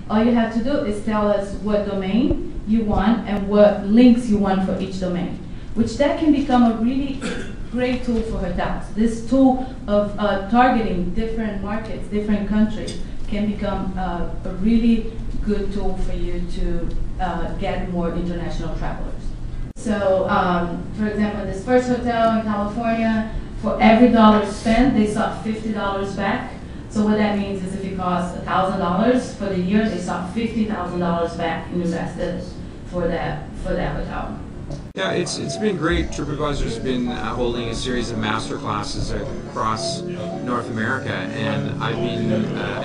all you have to do is tell us what domain you want and what links you want for each domain, which that can become a really great tool for hotels. This tool of targeting different markets, different countries, can become a really good tool for you to get more international travelers. So, for example, this first hotel in California, for every dollar spent, they saw $50 back. So what that means is if it costs $1,000 for the year, they saw $50,000 back invested for that hotel. Yeah, it's been great. TripAdvisor's been holding a series of master classes across North America, and I've been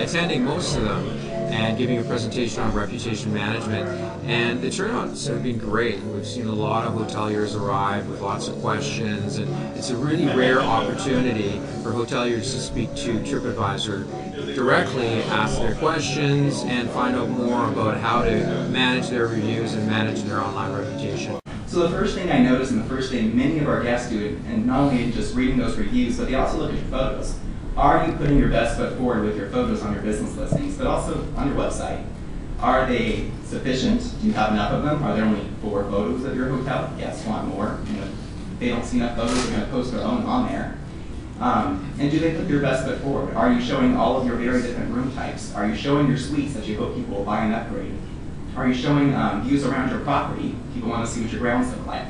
attending most of them and giving a presentation on reputation management. And the turnouts have been great. We've seen a lot of hoteliers arrive with lots of questions, and it's a really rare opportunity for hoteliers to speak to TripAdvisor directly, ask their questions, and find out more about how to manage their reviews and manage their online reputation. So the first thing I noticed, and the first thing many of our guests do, and not only just reading those reviews, but they also look at your photos. Are you putting your best foot forward with your photos on your business listings, but also on your website? Are they sufficient? Do you have enough of them? Are there only 4 photos of your hotel? Guests want more. If they don't see enough photos, they're going to post their own on there. And do they put your best foot forward? Are you showing all of your very different room types? Are you showing your suites that you hope people will buy and upgrade? Are you showing views around your property? People want to see what your grounds look like.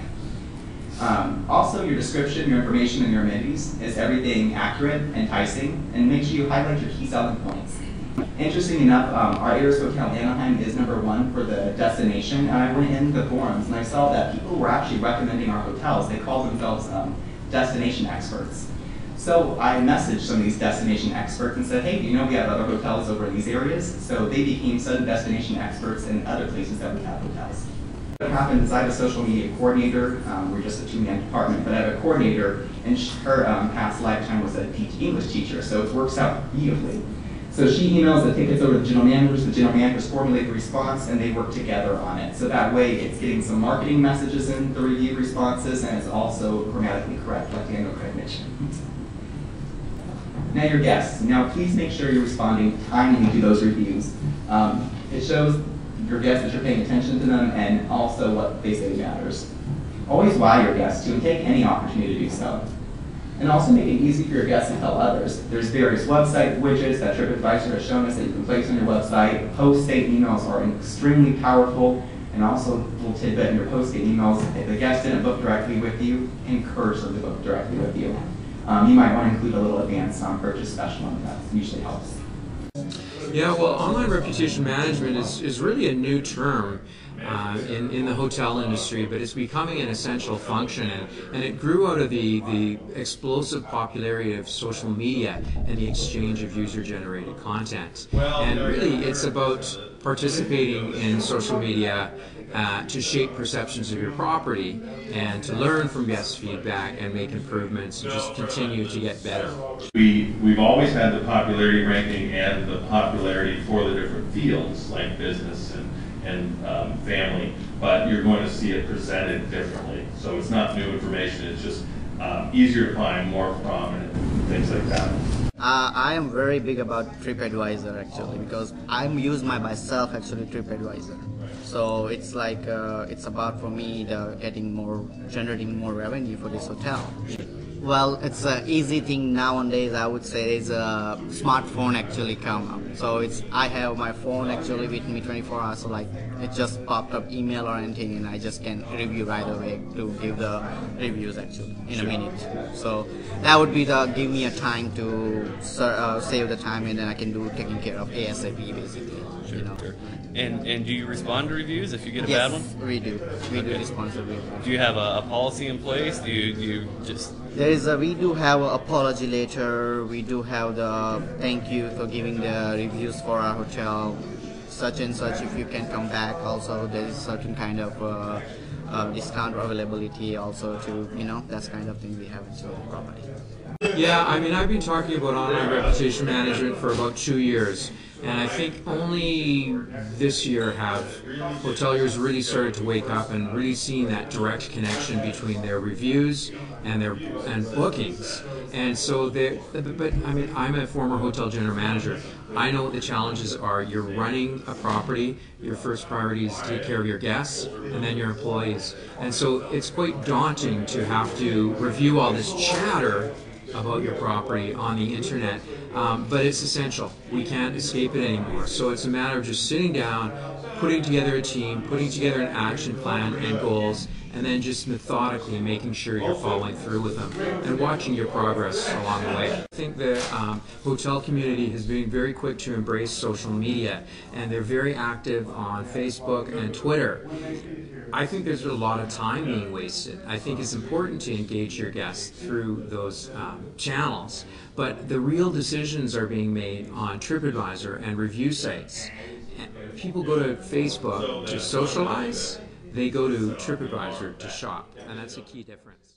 Also, your description, your information, and your amenities, is everything accurate, enticing, and make sure you highlight your key selling points. Interesting enough, our Ayers Hotel Anaheim is #1 for the destination, and I went in the forums and I saw that people were actually recommending our hotels. They call themselves destination experts. So I messaged some of these destination experts and said, hey, do you know we have other hotels over in these areas? So they became sudden destination experts in other places that we have hotels. What happened is I have a social media coordinator. We're just a 2-man department, but I have a coordinator, and her past lifetime was an English teacher, so it works out beautifully. So she emails the tickets over to the general managers, the general managers formulate the response, and they work together on it. So that way it's getting some marketing messages in the review responses, and it's also grammatically correct, like Daniel Craig mentioned. Now your guests. Now please make sure you're responding timely to those reviews. It shows your guests that you're paying attention to them, and also what they say matters. Always wow your guests too, and take any opportunity to do so. And also make it easy for your guests to tell others. There's various website widgets that TripAdvisor has shown us that you can place on your website. Post-stay emails are extremely powerful, and also a little tidbit in your post-stay emails, if the guest didn't book directly with you, encourage them to book directly with you. You might want to include a little advance purchase special on that. Usually helps. Yeah, well, online reputation management is really a new term in the hotel industry, but it's becoming an essential function, and it grew out of the explosive popularity of social media and the exchange of user-generated content. And really, it's about participating in social media to shape perceptions of your property and to learn from guest feedback and make improvements and just continue to get better. We've always had the popularity ranking and the popularity for the different fields like business and family, but you're going to see it presented differently. So it's not new information, it's just easier to find, more prominent, things like that. I am very big about TripAdvisor actually, because I'm used myself actually TripAdvisor. So it's like it's about for me generating more revenue for this hotel. Well, it's an easy thing nowadays. I would say is a smartphone actually come up. So I have my phone actually with me 24 hours. So like it just popped up email or anything, and I just can review right away to give the reviews actually in a minute. So that would be give me a time to save the time, and then I can do taking care of ASAP basically. Sure, you know. Sure. And do you respond to reviews if you get a yes, bad one? we do. We do respond to reviews. Do you have a policy in place? Do you just... We do have an apology letter. We do have the thank you for giving the reviews for our hotel, such and such. If you can come back, also there is certain kind of discount availability also to that's kind of thing we have in the property. Yeah, I mean, I've been talking about online reputation management for about 2 years, and I think only this year have hoteliers really started to wake up and really seen that direct connection between their reviews and bookings. And so, but I mean, I'm a former hotel general manager. I know what the challenges are. You're running a property. Your first priority is to take care of your guests and then your employees. And so it's quite daunting to have to review all this chatter about your property on the internet, but it's essential. We can't escape it anymore. So it's a matter of just sitting down, putting together a team, putting together an action plan and goals, and then just methodically making sure you're following through with them and watching your progress along the way. I think the hotel community has been very quick to embrace social media, and they're very active on Facebook and Twitter. I think there's a lot of time being wasted. I think it's important to engage your guests through those channels, but the real decisions are being made on TripAdvisor and review sites. People go to Facebook to socialize, they go to TripAdvisor to shop, and that's a key difference.